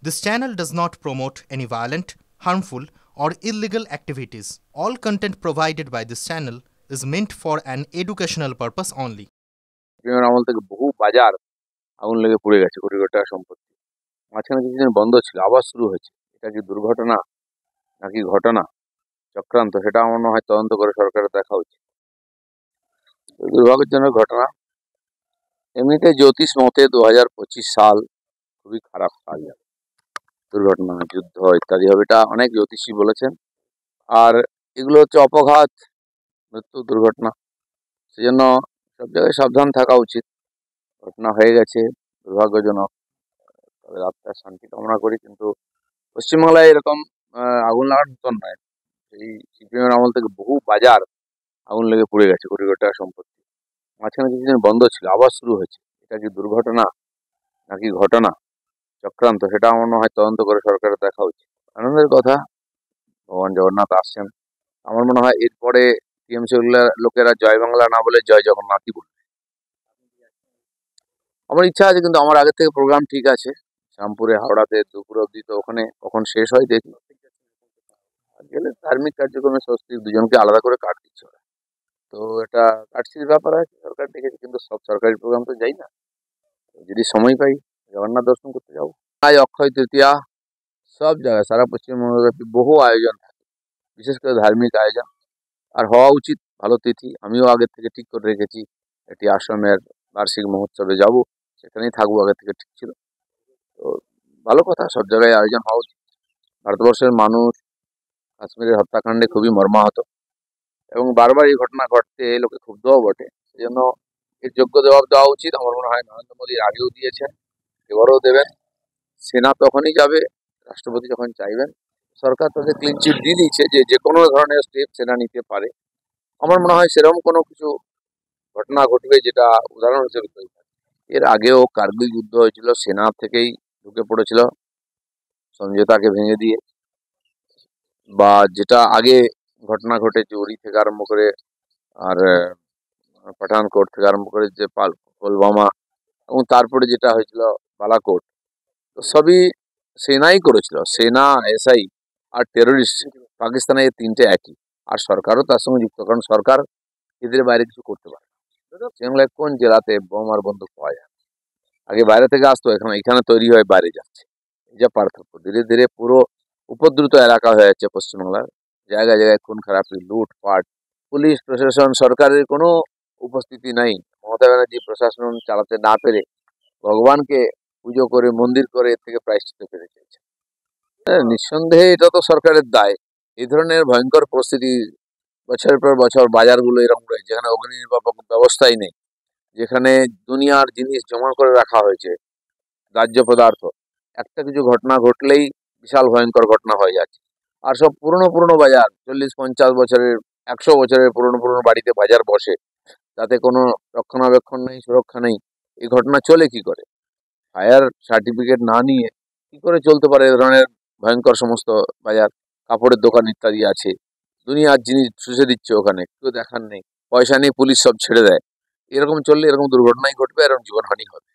This channel does not promote any violent, harmful, or illegal activities. All content provided by this channel is meant for an educational purpose only. প্রেমের আমল থেকে বহু বাজার আগুন লেগে পুড়ে গেছে, কোটি কোটি টাকা সম্পত্তি। মাঝখানে কিছুদিন বন্ধ ছিল, আবার শুরু হয়েছে। এটা কি দুর্ঘটনা নাকি ঘটনা চক্রান্ত, সেটা আমার মনে হয় তদন্ত করে সরকারের দেখা উচিত। দুর্ভাগ্যজনক ঘটনা। এমনিতে জ্যোতিষ মতে 2025 সাল খুবই খারাপ সাল যাবে, দুর্ঘটনা, যুদ্ধ ইত্যাদি হবে, এটা অনেক জ্যোতিষী বলেছেন। আর এগুলো হচ্ছে অপঘাত, মৃত্যু, দুর্ঘটনা। সেজন্য সব জায়গায় সাবধান থাকা উচিত। ঘটনা হয়ে গেছে, দুর্ভাগ্যজনক। তাদের আত্মার শান্তি কামনা করি। কিন্তু পশ্চিমবাংলায় এরকম আগুন লাগার মতন নয়। এই সিপিএমের আমল থেকে বহু বাজার আগুন লেগে পুড়ে গেছে, কোটি কোটি টাকা সম্পত্তি। মাঝখানে কিছুদিন বন্ধ ছিল, আবার শুরু হয়েছে। এটা কি দুর্ঘটনা নাকি ঘটনা চক্রান্ত, সেটা আমার মনে হয় তদন্ত করে সরকারের দেখা উচিত। আনন্দের কথা, ভগবান জগন্নাথ আসছেন। আমার মনে হয় এরপরে টিএমসি লোকেরা জয় বাংলা না বলে জয় জগন্নাথই বলবে। আমার ইচ্ছা আছে, কিন্তু আমার আগে থেকে প্রোগ্রাম ঠিক আছে। শ্যামপুরে, হাওড়াতে দুপুর অব্দি, তো ওখানে কখন শেষ হয় দেখি। আর গেলে ধার্মিক কার্যক্রমে স্বস্তি, দুজনকে আলাদা করে কাট দিচ্ছে ওরা। তো এটা কাটছির ব্যাপার আছে, সরকার দেখেছে। কিন্তু সব সরকারি প্রোগ্রাম তো যাই না, যদি সময় পাই জগন্নাথ দর্শন করতে যাবো। আজ অক্ষয় তৃতীয়া, সব জায়গায় সারা পশ্চিমবঙ্গব্যাপী বহু আয়োজন থাকে, বিশেষ করে ধার্মিক আয়োজন। আর হওয়া উচিত, ভালো তিথি। আমিও আগের থেকে ঠিক করে রেখেছি, একটি আশ্রমের বার্ষিক মহোৎসবে যাব, সেখানেই থাকবো, আগের থেকে ঠিক ছিল। তো ভালো কথা, সব জায়গায় আয়োজন হওয়া উচিত। ভারতবর্ষের মানুষ কাশ্মীরের হত্যাকাণ্ডে খুবই মর্মাহত, এবং বারবার এই ঘটনা ঘটতে লোকে ক্ষুব্ধও বটে। সেজন্য এর যোগ্য জবাব দেওয়া উচিত। আমার মনে হয় নরেন্দ্র মোদী আগেও দিয়েছেন, এবারও দেবেন। সেনা তখনই যাবে রাষ্ট্রপতি যখন চাইবেন। সরকার তাদের ক্লিন চিট দিয়ে দিয়েছে যে যে কোনো ধরনের স্টেপ সেনা নিতে পারে। আমার মনে হয় সেরকম কোনো কিছু ঘটনা ঘটবে যেটা উদাহরণ হিসেবে তৈরি হয়। এর আগেও কার্গিল যুদ্ধ হয়েছিল, সেনা থেকেই ঢুকে পড়েছিল সমঝোতাকে ভেঙে দিয়ে। বা যেটা আগে ঘটনা ঘটেছে উড়ি থেকে আরম্ভ করে, আর পাঠানকোট থেকে আরম্ভ করে যে পুলওয়ামা, এবং তারপরে যেটা হয়েছিল বালাকোট, তো সবই সেনাই করেছিল। সেনা, এসআই আর টেরোরিস্ট, পাকিস্তানে এই তিনটে একই। আর সরকারও তার সঙ্গে যুক্ত, কারণ সরকার এদের বাইরে কিছু করতে পারে না। বাংলায় কোন জেলাতে বোম আর বন্দুক পাওয়া যায়? আগে বাইরে থেকে আসতো, এখানে এখানে তৈরি হয়ে বাইরে যাচ্ছে। এই যে পার্থক্য, ধীরে ধীরে পুরো উপদ্রুত এলাকা হয়ে যাচ্ছে পশ্চিমবাংলার। জায়গায় জায়গায় খুন খারাপি, লুটপাট, পুলিশ প্রশাসন, সরকারের কোনো উপস্থিতি নাই। মমতা ব্যানার্জি প্রশাসন চালাতে না পেরে ভগবানকে পুজো করে, মন্দির করে এর থেকে প্রায়শ্চিত্ত পেতে চাইছে। হ্যাঁ, নিঃসন্দেহে এটা তো সরকারের দায়। এই ধরনের ভয়ঙ্কর পরিস্থিতি বছরের পর বছর বাজারগুলো এরকম রয়েছে, যেখানে অগ্নি নির্বাপক ব্যবস্থাই নেই, যেখানে দুনিয়ার জিনিস জমা করে রাখা হয়েছে, দাহ্য পদার্থ। একটা কিছু ঘটনা ঘটলেই বিশাল ভয়ঙ্কর ঘটনা হয়ে যাচ্ছে। আর সব পুরনো পুরনো বাজার, 40-50 বছরের, 100 বছরের পুরনো পুরনো বাড়িতে বাজার বসে, তাতে কোনো রক্ষণাবেক্ষণ নেই, সুরক্ষা নেই। এই ঘটনা চলে কি করে? ফায়ার সার্টিফিকেট না নিয়ে কি করে চলতে পারে এ ধরনের ভয়ঙ্কর সমস্ত বাজার? কাপড়ের দোকান ইত্যাদি আছে, দুনিয়ার জিনিস শুষে দিচ্ছে, ওখানে কেউ দেখার নেই, পয়সা নেই, পুলিশ সব ছেড়ে দেয়। এরকম চললে এরকম দুর্ঘটনাই ঘটবে, এরকম জীবনহানি হবে।